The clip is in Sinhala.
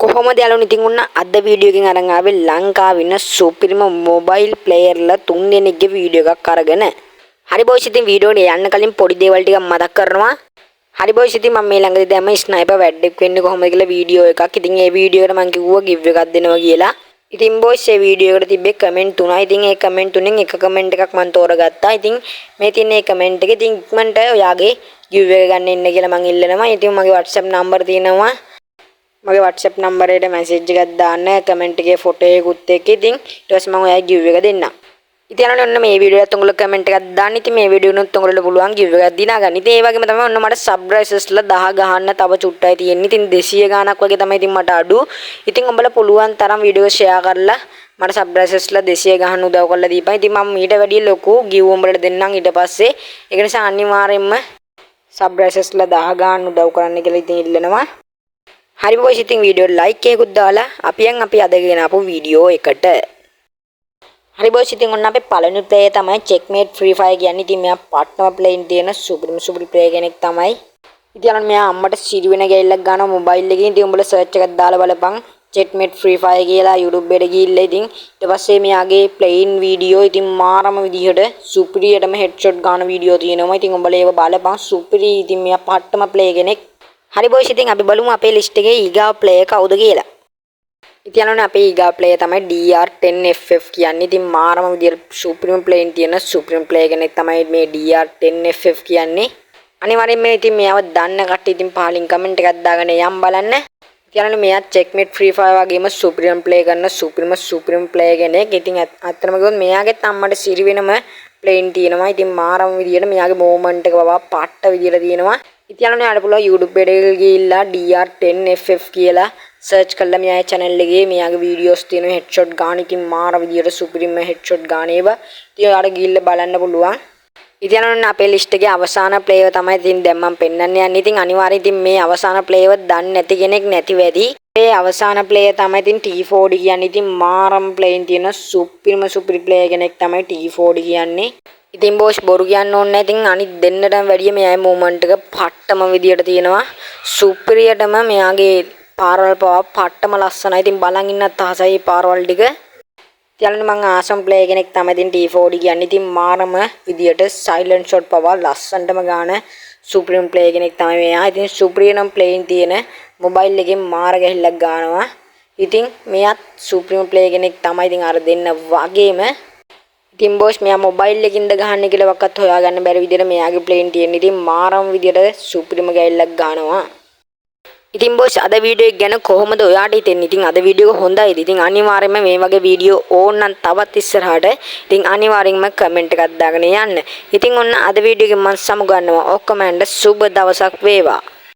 කොහොමද යාළුවනි ඉතින් ඔන්න අද වීඩියෝ එකකින් අරන් ආවේ ලංකාවේ ඉන්න සුපිරිම මොබයිල් ප්ලේයර්ලා 3 දෙනෙක්ගේ වීඩියෝ එකක් අරගෙන. හරි බොයිස් ඉතින් වීඩියෝ එකට යන්න කලින් පොඩි දේවල් ටිකක් මතක් කරනවා. හරි බොයිස් ඉතින් මම මේ ළඟදී දැම්ම ස්නයිපර් වැඩක් වෙන්නේ කොහොමද කියලා වීඩියෝ එකක්. ඉතින් ඒ වීඩියෝ එකට මම කිව්වා ගිව් එකක් දෙනවා කියලා. ඉතින් බොයිස් මේ වීඩියෝ එකට තිබ්බේ කමෙන්ට් තුනයි. ඉතින් ඒ කමෙන්ට් තුනෙන් එක කමෙන්ට් එකක් මම තෝරගත්තා. ඉතින් මේ තියෙන මේ කමෙන්ට් එකේ ඉතින් ඉක්මනට ඔයාගේ ගිව් එක ගන්න ඉන්න කියලා මම ඉල්ලනවා. ඉතින් මගේ WhatsApp නම්බර තියෙනවා. මගේ WhatsApp නම්බර් එකට මැසේජ් එකක් දාන්න කමෙන්ට් එකේ ෆොටෝ එකකුත් එක්ක. ඉතින් ඊට පස්සේ මම ඔයාලට ගිව් එක දෙන්නම්. ඉතින් ඔන්න මේ වීඩියෝ එකත් උඹලා කමෙන්ට් එකක් දාන්න. ඉතින් මේ වීඩියෝ උනොත් උඹලට පුළුවන් ගිව් එකක් දිනා ගන්න. ඉතින් ඒ වගේම තමයි ඔන්න මට සබ්ස්ක්‍රයිබර්ස්ලා 10 ගහන්න තව චුට්ටයි තියෙන්නේ. ඉතින් 200 ගාණක් වගේ තමයි ඉතින් මට අඩු. ඉතින් උඹලා පුළුවන් තරම් වීඩියෝ ෂෙයා කරලා මට සබ්ස්ක්‍රයිබර්ස්ලා 200 ගහන්න උදව් කරලා දීපන්. ඉතින් මම ඊට වැඩිය ලොකු ගිව් උඹලට දෙන්නම් ඊට පස්සේ. ඒක නිසා අනිවාර්යෙන්ම සබ්ස්ක්‍රයිබර්ස්ලා 10 ගාන්න උදව් කරන්න කියලා ඉතින් ඉල්ලනවා. හරි බොයිස් ඉතින් වීඩියෝ ලයික් එකකුත් දාලා අපි අද ගෙන ආපු වීඩියෝ එකට. හරි බොයිස් ඉතින් ඔන්න අපේ පළවෙනි ප්ලේයර් තමයි චෙක්මේට් ෆ්‍රී ෆයර් කියන්නේ. ඉතින් මෙයා පාර්ට්නර් ප්ලේයින් තියෙන සුපිරි ප්ලේයර් කෙනෙක් තමයි. ඉතින් අන්න මෙයා අම්මට සිරි වෙන ගෑල්ලක් ගන්නවා මොබයිල් එකකින්. ඉතින් උඹලා සර්ච් එකක් දාලා බලපන් චෙක්මේට් ෆ්‍රී ෆයර් කියලා YouTube එකට ගිහිල්ලා ඉතින් ඊට පස්සේ මෙයාගේ ප්ලේයින් වීඩියෝ ඉතින් මාරම විදිහට සුපිරියටම හෙඩ්ෂොට් ගන්න වීඩියෝ තියෙනවා. ඉතින් උඹලා ඒව බලපන් සුපිරි. ඉතින් මෙයා පාර්ට්නර් ප්ලේයර් කෙනෙක්. හරි බොයිස් ඉතින් අපි බලමු අපේ ලිස්ට් එකේ ඊගාව ප්ලේයර් කවුද කියලා. ඉතින් අනෝනේ අපේ ඊගාව ප්ලේයර් තමයි DR10FF කියන්නේ. ඉතින් මාරම විදියට සුපිරිම ප්ලේයින් තියෙන සුපිරිම ප්ලේයර් කෙනෙක් තමයි මේ DR10FF කියන්නේ. අනිවාර්යෙන්ම ඉතින් මෙයාව දන්න කට්ටිය ඉතින් පහලින් කමෙන්ට් එකක් දාගෙන යම් බලන්න. ඉතින් අනෝනේ මෙයා චෙක්මේට් ෆ්‍රී ෆයර් වගේම සුපිරිම ප්ලේ කරන සුපිරිම ප්ලේයර් කෙනෙක්. ඉතින් අත්‍තරම ගියොත් මෙයාගෙත් අම්මට සිරි වෙනම ප්ලේයින් තියෙනවා. ඉතින් මාරම විදියට මෙයාගේ මොමන්ට් එක බව පාට්ට විදියට තියෙනවා. ඉතින් අනෝනේ ආඩ පුළුවන් YouTube එකට ගිහිල්ලා DR10FF කියලා සර්ච් කළා මෙයාගේ channel එකේ මෙයාගේ වීඩියෝස් තියෙනවා හෙඩ්ෂොට් ගන්න. ඉතින් මාර විදියට සුපිරිම හෙඩ්ෂොට් ගන්න ඒවා. ඉතින් ඔයාලට ගිහිල්ලා බලන්න පුළුවන්. ඉතින් අනෝනේ අපේ ලිස්ට් එකේ අවසාන ප්ලේයර් තමයි ඉතින් දැන් මම පෙන්නන්න යන්නේ. ඉතින් අනිවාර්යයෙන් ඉතින් මේ අවසාන ප්ලේයර් දන්නේ නැති කෙනෙක් නැති වෙති. මේ අවසාන ප්ලේයර් තමයි ඉතින් T40 කියන්නේ. ඉතින් මාරම ප්ලේයින් තියෙන සුපිරි ප්ලේයර් කෙනෙක් තමයි T40 කියන්නේ. ඉතින් බොස් බොරු කියන්න ඕනේ නැහැ. ඉතින් අනිත් දෙන්නටම වැඩිය මෙයාගේ මොමන්ට් එක පට්ටම විදියට තියෙනවා. සුපිරියටම මෙයාගේ පාරවල් පවා පට්ටම ලස්සනයි. ඉතින් බලන් ඉන්නත් ආසයි පාරවල් ටික. ඉතින් මම ආසම් ප්ලේයර් කෙනෙක් තමයි ඉතින් T40 කියන්නේ. ඉතින් මාරම විදියට සයිලන්ට් ෂොට් පවා ලස්සනටම ගන්න සුපිරිම ප්ලේයර් කෙනෙක් තමයි මෙයා. ඉතින් සුපිරියනම් ප්ලේයින් තියෙන මොබයිල් එකෙන් මාර ගැහිල්ලක් ගන්නවා. ඉතින් මෙයාත් සුපිරිම ප්ලේයර් කෙනෙක් තමයි. ඉතින් අර දෙන්න වගේම ඉතින් බොස් මෙයා මොබයිල් එකකින්ද ගහන්නේ කියලා වක්වත් හොයාගන්න බැරි විදිහට මෙයාගේ ප්ලේන් තියෙන. ඉතින් මාරම විදිහට සුපිරිම ගෑල්ලක් ගන්නවා. ඉතින් බොස් අද වීඩියෝ එක ගැන කොහොමද ඔයාට හිතෙන්නේ? ඉතින් අද වීඩියෝ එක හොඳයිද? ඉතින් අනිවාර්යයෙන්ම මේ වගේ වීඩියෝ ඕන නම් තවත් ඉස්සරහට ඉතින් අනිවාර්යයෙන්ම කමෙන්ට් එකක් දාගෙන යන්න. ඉතින් ඔන්න අද වීඩියෝ එකෙන් මම සමුගන්නවා. ඔක්කොම සුබ දවසක් වේවා.